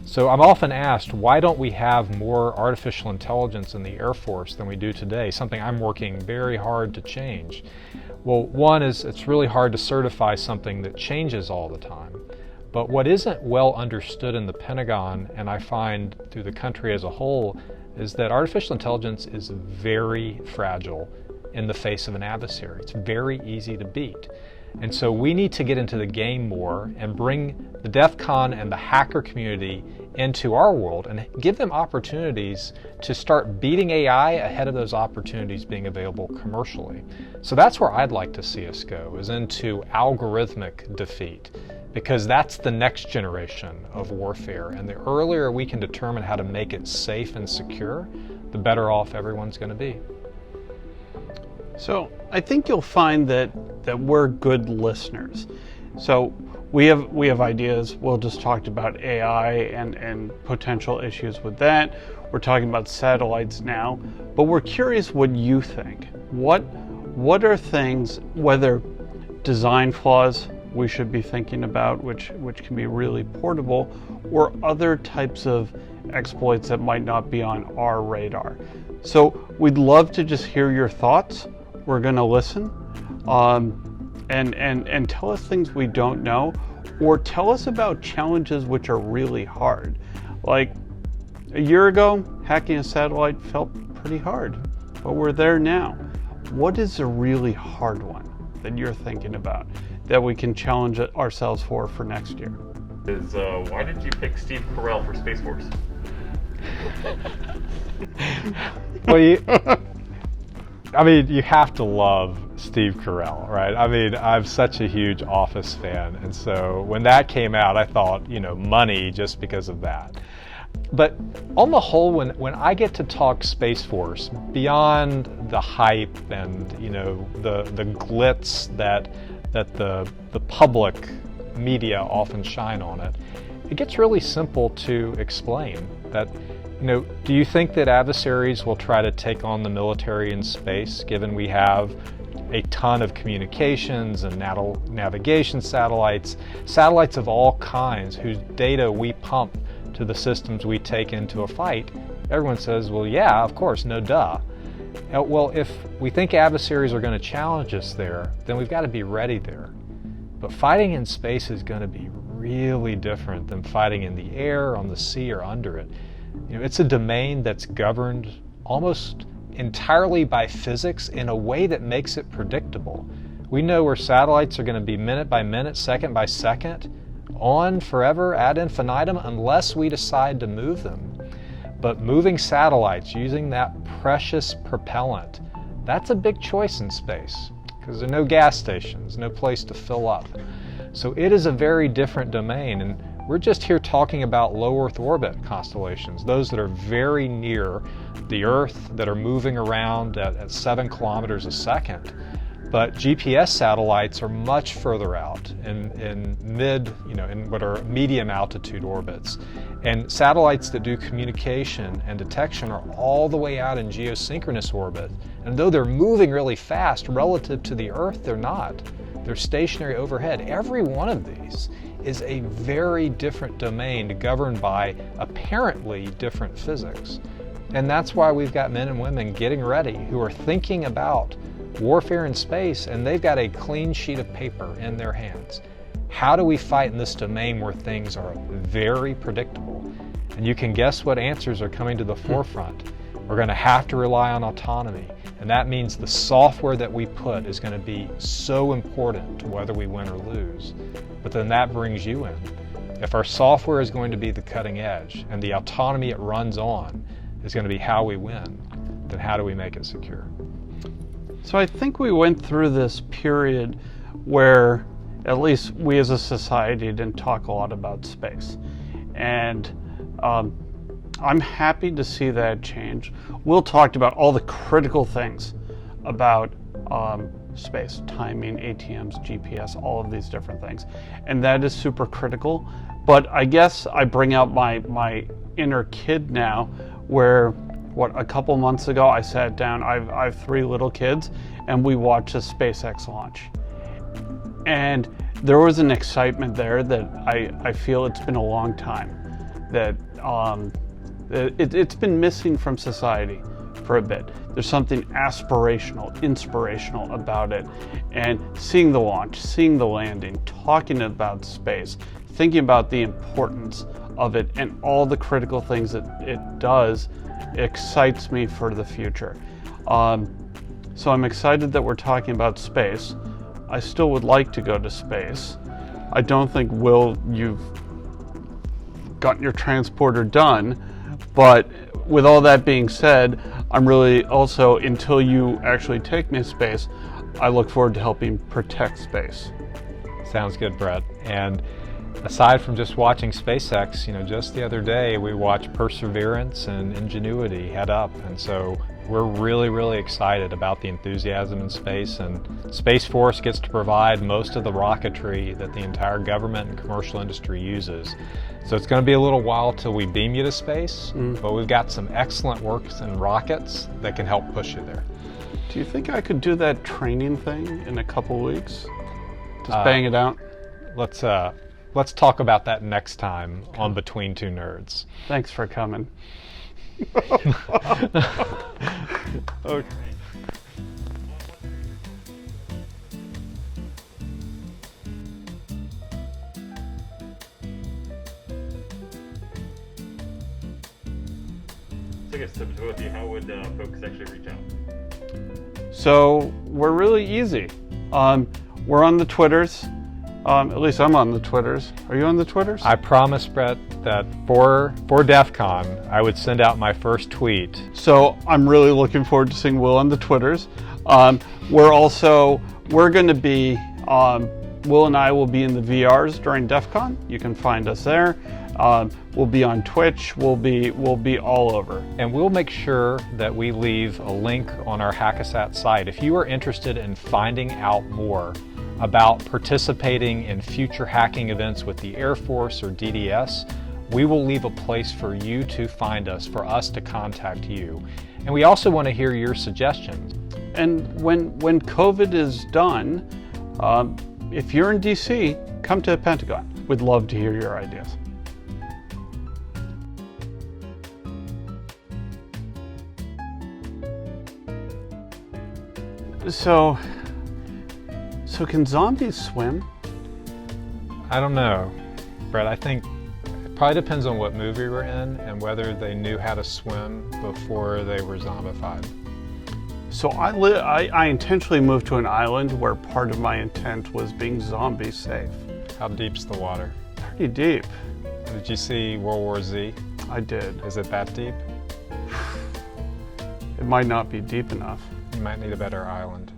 So I'm often asked, why don't we have more artificial intelligence in the Air Force than we do today? Something I'm working very hard to change. Well, one is it's really hard to certify something that changes all the time. But what isn't well understood in the Pentagon, and I find through the country as a whole, is that artificial intelligence is very fragile in the face of an adversary. It's very easy to beat. And so we need to get into the game more and bring the DEF CON and the hacker community into our world and give them opportunities to start beating AI ahead of those opportunities being available commercially. So that's where I'd like to see us go, is into algorithmic defeat, because that's the next generation of warfare. And the earlier we can determine how to make it safe and secure, the better off everyone's going to be. So I think you'll find that we're good listeners. So we have ideas. Will just talked about AI and potential issues with that. We're talking about satellites now, but we're curious what you think. What are things, whether design flaws we should be thinking about, which can be really portable, or other types of exploits that might not be on our radar. So we'd love to just hear your thoughts. We're going to listen, and tell us things we don't know, or tell us about challenges which are really hard. Like a year ago, hacking a satellite felt pretty hard, but we're there now. What is a really hard one that you're thinking about that we can challenge ourselves for next year? Why did you pick Steve Carell for Space Force? Well, you have to love Steve Carell, right? I'm such a huge Office fan, and so when that came out, I thought, money just because of that. But on the whole, when I get to talk Space Force, beyond the hype and the glitz that the public media often shine on it, it gets really simple to explain that. Do you think that adversaries will try to take on the military in space, given we have a ton of communications and navigation satellites of all kinds whose data we pump to the systems we take into a fight? Everyone says, well, yeah, of course, no duh. Well, if we think adversaries are going to challenge us there, then we've got to be ready there. But fighting in space is going to be really different than fighting in the air, on the sea, or under it. It's a domain that's governed almost entirely by physics in a way that makes it predictable. We know where satellites are going to be minute by minute, second by second, on forever, ad infinitum, unless we decide to move them. But moving satellites using that precious propellant, that's a big choice in space, because there are no gas stations, no place to fill up. So it is a very different domain, and we're just here talking about low Earth orbit constellations, those that are very near the Earth, that are moving around at 7 kilometers a second. But GPS satellites are much further out in what are medium altitude orbits. And satellites that do communication and detection are all the way out in geosynchronous orbit. And though they're moving really fast relative to the Earth, they're not. They're stationary overhead. Every one of these is a very different domain governed by apparently different physics. And that's why we've got men and women getting ready who are thinking about warfare in space, and they've got a clean sheet of paper in their hands. How do we fight in this domain where things are very predictable? And you can guess what answers are coming to the forefront. We're going to have to rely on autonomy, and that means the software that we put is going to be so important to whether we win or lose. But then that brings you in. If our software is going to be the cutting edge and the autonomy it runs on is going to be how we win, then how do we make it secure? So I think we went through this period where at least we as a society didn't talk a lot about space. And I'm happy to see that change. Will talked about all the critical things about space, timing, ATMs, GPS, all of these different things. And that is super critical. But I guess I bring out my inner kid now, where a couple months ago I sat down, I have 3 little kids, and we watched a SpaceX launch. And there was an excitement there that I feel it's been a long time. that it's been missing from society for a bit. There's something aspirational, inspirational about it. And seeing the launch, seeing the landing, talking about space, thinking about the importance of it and all the critical things that it does excites me for the future. So I'm excited that we're talking about space. I still would like to go to space. I don't think, Will, you've gotten your transporter done, but with all that being said, I'm really also, until you actually take me to space, I look forward to helping protect space. Sounds good, Brett. And aside from just watching SpaceX, just the other day we watched Perseverance and Ingenuity head up, and so we're really, really excited about the enthusiasm in space, and Space Force gets to provide most of the rocketry that the entire government and commercial industry uses. So it's going to be a little while till we beam you to space, but we've got some excellent works and rockets that can help push you there. Do you think I could do that training thing in a couple weeks? Just bang it out? Let's talk about that next time on Between Two Nerds. Thanks for coming. Okay. So I guess to both of you, how would folks actually reach out? So we're really easy. We're on the Twitters. At least I'm on the Twitters. Are you on the Twitters? I promised, Brett, that for DEF CON, I would send out my first tweet. So I'm really looking forward to seeing Will on the Twitters. We're going to be, Will and I will be in the VRs during DEF CON. You can find us there. We'll be on Twitch. We'll be all over. And we'll make sure that we leave a link on our Hackasat site. If you are interested in finding out more about participating in future hacking events with the Air Force or DDS, we will leave a place for you to find us, for us to contact you. And we also want to hear your suggestions. And when COVID is done, if you're in DC, come to the Pentagon. We'd love to hear your ideas. So can zombies swim? I don't know, Brett. I think it probably depends on what movie we're in and whether they knew how to swim before they were zombified. So I intentionally moved to an island where part of my intent was being zombie safe. How deep's the water? Pretty deep. Did you see World War Z? I did. Is it that deep? It might not be deep enough. You might need a better island.